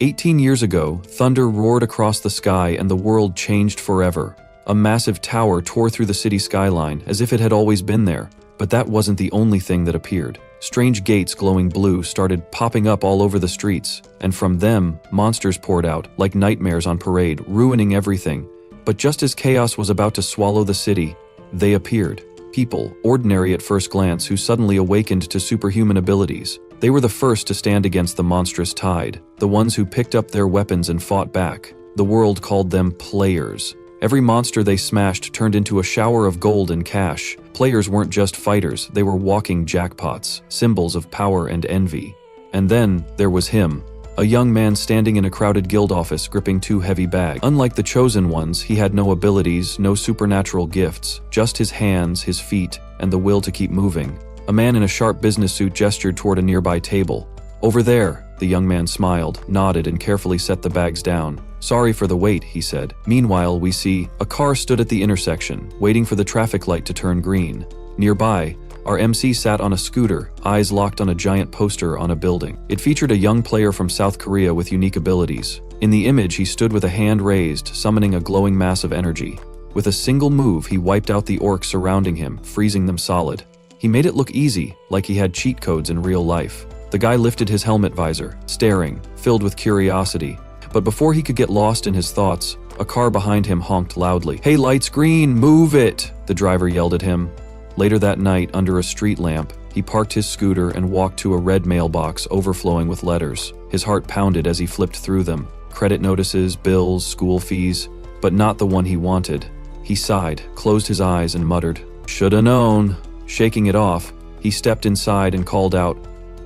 18 years ago, thunder roared across the sky and the world changed forever. A massive tower tore through the city skyline as if it had always been there. But that wasn't the only thing that appeared. Strange gates glowing blue started popping up all over the streets, and from them, monsters poured out, like nightmares on parade, ruining everything. But just as chaos was about to swallow the city, they appeared. People, ordinary at first glance, who suddenly awakened to superhuman abilities. They were the first to stand against the monstrous tide, the ones who picked up their weapons and fought back. The world called them players. Every monster they smashed turned into a shower of gold and cash. Players weren't just fighters, they were walking jackpots, symbols of power and envy. And then there was him, a young man standing in a crowded guild office gripping two heavy bags. Unlike the chosen ones, he had no abilities, no supernatural gifts, just his hands, his feet, and the will to keep moving. A man in a sharp business suit gestured toward a nearby table. "Over there," the young man smiled, nodded, and carefully set the bags down. "Sorry for the wait," he said. Meanwhile, we see a car stood at the intersection, waiting for the traffic light to turn green. Nearby, our MC sat on a scooter, eyes locked on a giant poster on a building. It featured a young player from South Korea with unique abilities. In the image, he stood with a hand raised, summoning a glowing mass of energy. With a single move, he wiped out the orcs surrounding him, freezing them solid. He made it look easy, like he had cheat codes in real life. The guy lifted his helmet visor, staring, filled with curiosity. But before he could get lost in his thoughts, a car behind him honked loudly. "Hey, light's green, move it!" the driver yelled at him. Later that night, under a street lamp, he parked his scooter and walked to a red mailbox overflowing with letters. His heart pounded as he flipped through them. Credit notices, bills, school fees, but not the one he wanted. He sighed, closed his eyes, and muttered, "Shoulda known." Shaking it off, he stepped inside and called out,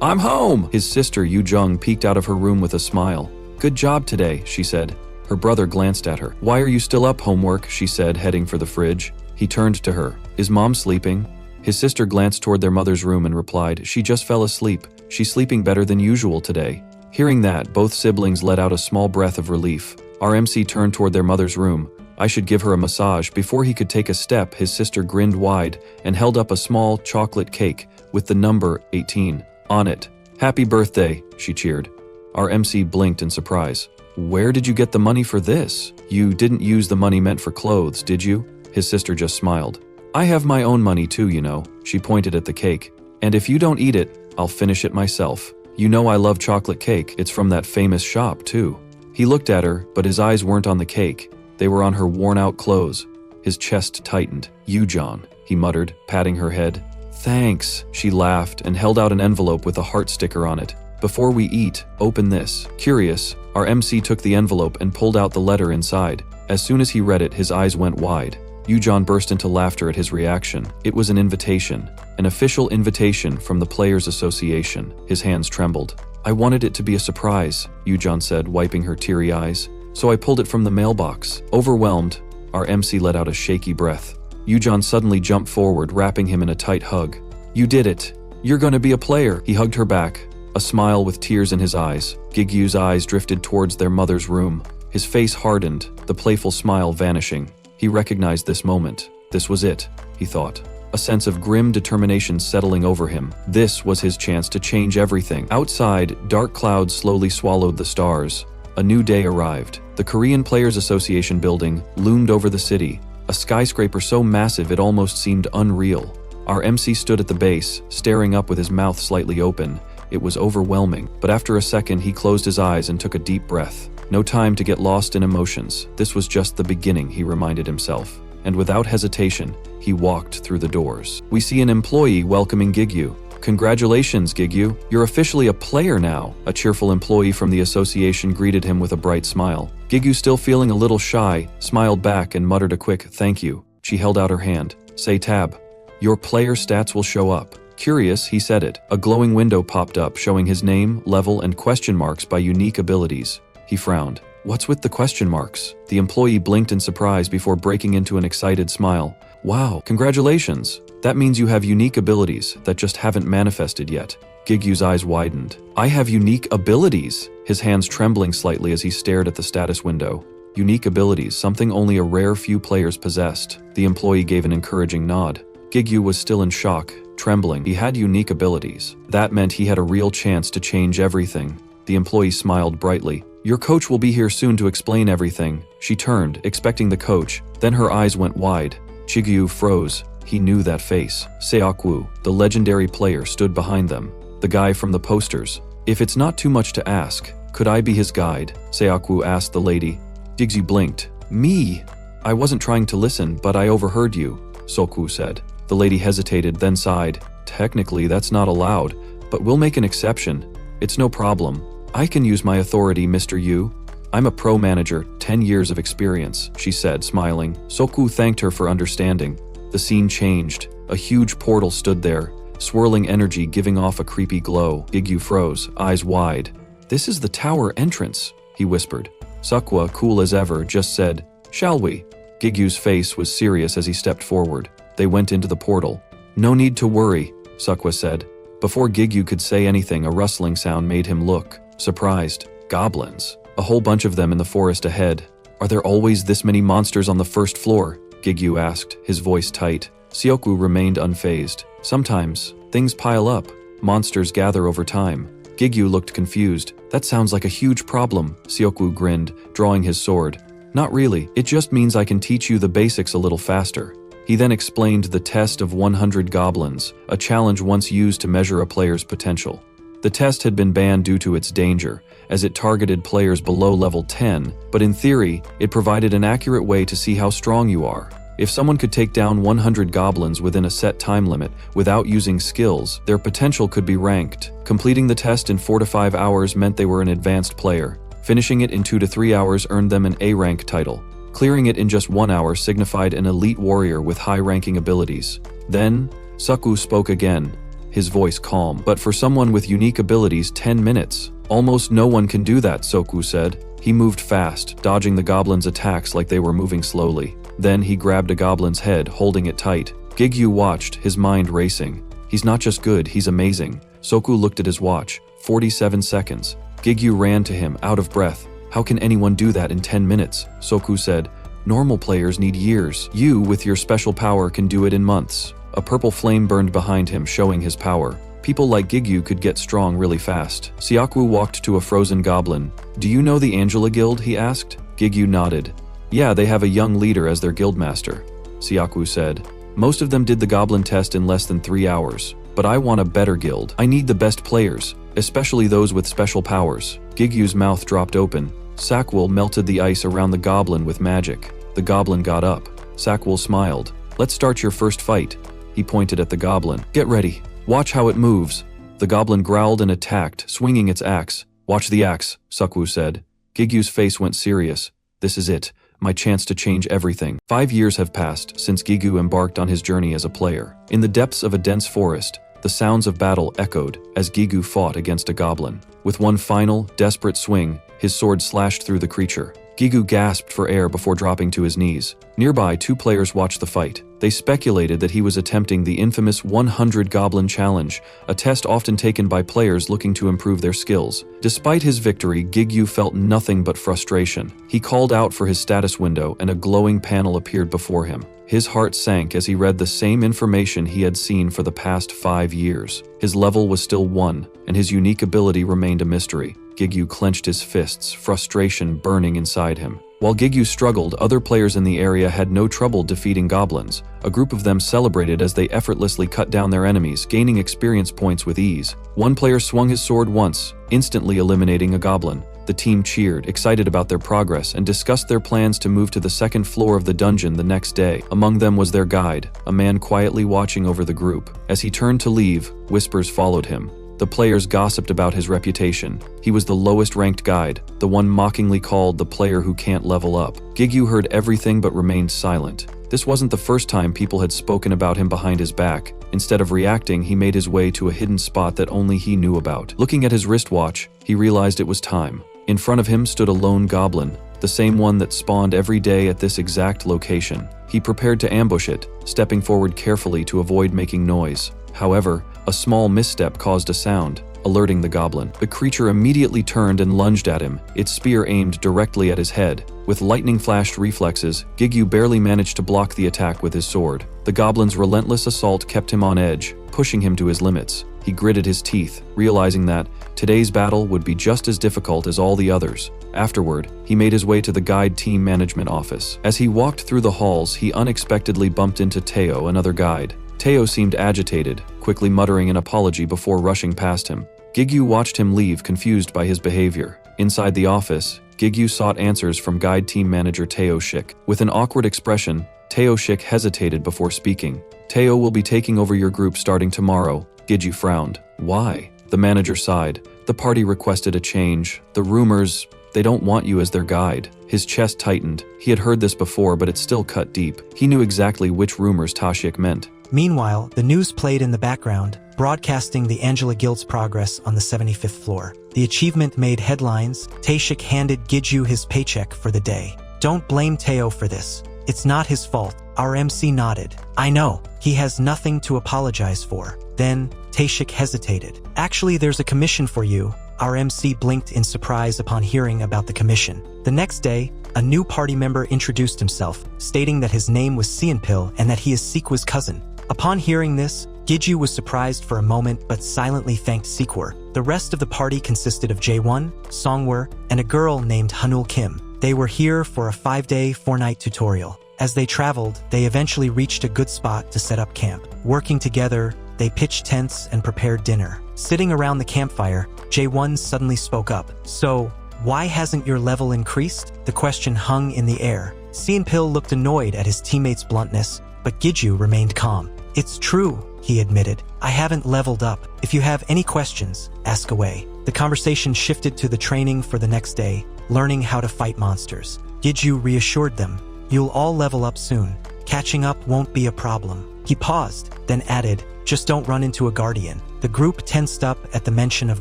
"I'm home!" His sister, Yu Jung, peeked out of her room with a smile. "Good job today," she said. Her brother glanced at her. "Why are you still up, homework?" she said, heading for the fridge. He turned to her. "Is Mom sleeping?" His sister glanced toward their mother's room and replied, "She just fell asleep. She's sleeping better than usual today." Hearing that, both siblings let out a small breath of relief. Our MC turned toward their mother's room. "I should give her a massage." Before he could take a step, his sister grinned wide and held up a small chocolate cake with the number 18 on it. "Happy birthday," she cheered. Our MC blinked in surprise. "Where did you get the money for this? You didn't use the money meant for clothes, did you?" His sister just smiled. "I have my own money too, you know." She pointed at the cake. "And if you don't eat it, I'll finish it myself. You know I love chocolate cake. It's from that famous shop too." He looked at her, but his eyes weren't on the cake. They were on her worn-out clothes. His chest tightened. "Yu-Jon," he muttered, patting her head. "Thanks," she laughed and held out an envelope with a heart sticker on it. "Before we eat, open this." Curious, our MC took the envelope and pulled out the letter inside. As soon as he read it, his eyes went wide. Yu-Jon burst into laughter at his reaction. It was an invitation. An official invitation from the Players Association. His hands trembled. "I wanted it to be a surprise," Yu-Jon said, wiping her teary eyes. "So I pulled it from the mailbox." Overwhelmed, our MC let out a shaky breath. Yu-Jon suddenly jumped forward, wrapping him in a tight hug. "You did it. You're gonna be a player." He hugged her back, a smile with tears in his eyes. Gigyu's eyes drifted towards their mother's room. His face hardened, the playful smile vanishing. He recognized this moment. This was it, he thought. A sense of grim determination settling over him. This was his chance to change everything. Outside, dark clouds slowly swallowed the stars. A new day arrived. The Korean Players Association building loomed over the city, a skyscraper so massive it almost seemed unreal. Our MC stood at the base, staring up with his mouth slightly open. It was overwhelming, but after a second he closed his eyes and took a deep breath. No time to get lost in emotions. This was just the beginning, he reminded himself. And without hesitation, he walked through the doors. We see an employee welcoming Gikyu. "Congratulations, Gikyu. You're officially a player now." A cheerful employee from the association greeted him with a bright smile. Gikyu, still feeling a little shy, smiled back and muttered a quick "thank you." She held out her hand. "Say tab. Your player stats will show up." Curious, he said it. A glowing window popped up, showing his name, level, and question marks by unique abilities. He frowned. "What's with the question marks?" The employee blinked in surprise before breaking into an excited smile. "Wow, congratulations. That means you have unique abilities that just haven't manifested yet." Gigyu's eyes widened. "I have unique abilities?" His hands trembling slightly as he stared at the status window. Unique abilities, something only a rare few players possessed. The employee gave an encouraging nod. Gikyu was still in shock, trembling. He had unique abilities. That meant he had a real chance to change everything. The employee smiled brightly. Your coach will be here soon to explain everything. She turned, expecting the coach. Then her eyes went wide. Gikyu froze. He knew that face. Seokwoo, the legendary player, stood behind them. The guy from the posters. If it's not too much to ask, could I be his guide? Seokwoo asked the lady. Gikyu blinked. Me? I wasn't trying to listen, but I overheard you, Seokwoo said. The lady hesitated, then sighed. Technically, that's not allowed, but we'll make an exception. It's no problem. I can use my authority, Mr. Yu. I'm a pro manager, 10 years of experience, she said, smiling. Seokwoo thanked her for understanding. The scene changed. A huge portal stood there, swirling energy giving off a creepy glow. Gikyu froze, eyes wide. This is the tower entrance, he whispered. Seokwa, cool as ever, just said, shall we? Gigyu's face was serious as he stepped forward. They went into the portal. No need to worry, Seokwa said. Before Gikyu could say anything, a rustling sound made him look, surprised. Goblins. A whole bunch of them in the forest ahead. Are there always this many monsters on the first floor? Gikyu asked, his voice tight. Seokwoo remained unfazed. Sometimes, things pile up. Monsters gather over time. Gikyu looked confused. That sounds like a huge problem, Seokwoo grinned, drawing his sword. Not really, it just means I can teach you the basics a little faster. He then explained the test of 100 goblins, a challenge once used to measure a player's potential. The test had been banned due to its danger, as it targeted players below level 10, but in theory, it provided an accurate way to see how strong you are. If someone could take down 100 goblins within a set time limit without using skills, their potential could be ranked. Completing the test in 4 to 5 hours meant they were an advanced player. Finishing it in 2 to 3 hours earned them an A-rank title. Clearing it in just 1 hour signified an elite warrior with high-ranking abilities. Then, Seokwoo spoke again, his voice calm. But for someone with unique abilities, 10 minutes. Almost no one can do that, Seokwoo said. He moved fast, dodging the goblin's attacks like they were moving slowly. Then he grabbed a goblin's head, holding it tight. Gikyu watched, his mind racing. He's not just good, he's amazing. Seokwoo looked at his watch. 47 seconds. Gikyu ran to him, out of breath. How can anyone do that in 10 minutes? Seokwoo said. Normal players need years. You, with your special power, can do it in months. A purple flame burned behind him, showing his power. People like Gikyu could get strong really fast. Seokwoo walked to a frozen goblin. Do you know the Angela Guild? He asked. Gikyu nodded. Yeah, they have a young leader as their guildmaster, Seokwoo said. Most of them did the goblin test in less than 3 hours. But I want a better guild. I need the best players, especially those with special powers. Gigyu's mouth dropped open. Seokwool melted the ice around the goblin with magic. The goblin got up. Seokwool smiled. Let's start your first fight. He pointed at the goblin. Get ready. Watch how it moves. The goblin growled and attacked, swinging its axe. Watch the axe, Seokwoo said. Gigyu's face went serious. This is it. My chance to change everything. 5 years have passed since Gikyu embarked on his journey as a player. In the depths of a dense forest, the sounds of battle echoed as Gikyu fought against a goblin. With one final, desperate swing, his sword slashed through the creature. Gikyu gasped for air before dropping to his knees. Nearby, 2 players watched the fight. They speculated that he was attempting the infamous 100 Goblin Challenge, a test often taken by players looking to improve their skills. Despite his victory, Gikyu felt nothing but frustration. He called out for his status window and a glowing panel appeared before him. His heart sank as he read the same information he had seen for the past 5 years. His level was still 1, and his unique ability remained a mystery. Gikyu clenched his fists, frustration burning inside him. While Gikyu struggled, other players in the area had no trouble defeating goblins. A group of them celebrated as they effortlessly cut down their enemies, gaining experience points with ease. One player swung his sword once, instantly eliminating a goblin. The team cheered, excited about their progress, and discussed their plans to move to the 2nd floor of the dungeon the next day. Among them was their guide, a man quietly watching over the group. As he turned to leave, whispers followed him. The players gossiped about his reputation. He was the lowest-ranked guide, the one mockingly called the player who can't level up. Gikyu heard everything but remained silent. This wasn't the first time people had spoken about him behind his back. Instead of reacting, he made his way to a hidden spot that only he knew about. Looking at his wristwatch, he realized it was time. In front of him stood a lone goblin, the same one that spawned every day at this exact location. He prepared to ambush it, stepping forward carefully to avoid making noise. However, a small misstep caused a sound, alerting the goblin. The creature immediately turned and lunged at him, its spear aimed directly at his head. With lightning-flashed reflexes, Gikyu barely managed to block the attack with his sword. The goblin's relentless assault kept him on edge, pushing him to his limits. He gritted his teeth, realizing that today's battle would be just as difficult as all the others. Afterward, he made his way to the guide team management office. As he walked through the halls, he unexpectedly bumped into Teo, another guide. Teo seemed agitated, quickly muttering an apology before rushing past him. Gikyu watched him leave, confused by his behavior. Inside the office, Gikyu sought answers from guide team manager Teo Shik. With an awkward expression, Teo Shik hesitated before speaking. Teo will be taking over your group starting tomorrow. Gikyu frowned. Why? The manager sighed. The party requested a change. The rumors, they don't want you as their guide. His chest tightened. He had heard this before, but it still cut deep. He knew exactly which rumors Tashik meant. Meanwhile, the news played in the background, broadcasting the Angela Guild's progress on the 75th floor. The achievement made headlines. Tashik handed Gikyu his paycheck for the day. Don't blame Teo for this. It's not his fault. Our MC nodded. I know. He has nothing to apologize for. Then, Tashik hesitated. Actually, there's a commission for you. Our MC blinked in surprise upon hearing about the commission. The next day, a new party member introduced himself, stating that his name was Seonpil and that he is Sikwa's cousin. Upon hearing this, Gikyu was surprised for a moment but silently thanked Sikwa. The rest of the party consisted of Jaewon, Songwoo, and a girl named Hanul Kim. They were here for a 5-day, 4-night tutorial. As they traveled, they eventually reached a good spot to set up camp. Working together, they pitched tents and prepared dinner. Sitting around the campfire, Jaewon suddenly spoke up. So, why hasn't your level increased? The question hung in the air. Seonpil looked annoyed at his teammates' bluntness, but Gikyu remained calm. It's true, he admitted. I haven't leveled up. If you have any questions, ask away. The conversation shifted to the training for the next day, learning how to fight monsters. Gikyu reassured them. You'll all level up soon. Catching up won't be a problem. He paused, then added, just don't run into a guardian. The group tensed up at the mention of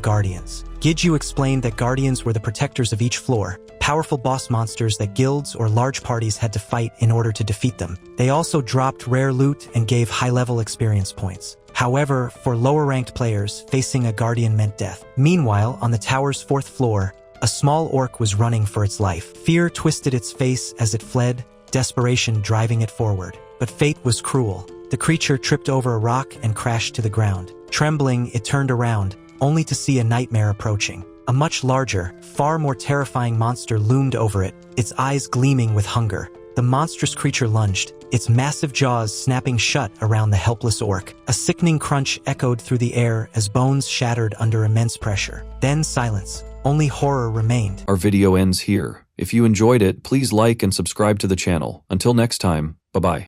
guardians. Gikyu explained that guardians were the protectors of each floor, powerful boss monsters that guilds or large parties had to fight in order to defeat them. They also dropped rare loot and gave high-level experience points. However, for lower-ranked players, facing a guardian meant death. Meanwhile, on the tower's 4th floor, a small orc was running for its life. Fear twisted its face as it fled, desperation driving it forward. But fate was cruel. The creature tripped over a rock and crashed to the ground. Trembling, it turned around, only to see a nightmare approaching. A much larger, far more terrifying monster loomed over it, its eyes gleaming with hunger. The monstrous creature lunged, its massive jaws snapping shut around the helpless orc. A sickening crunch echoed through the air as bones shattered under immense pressure. Then silence. Only horror remained. Our video ends here. If you enjoyed it, please like and subscribe to the channel. Until next time, bye-bye.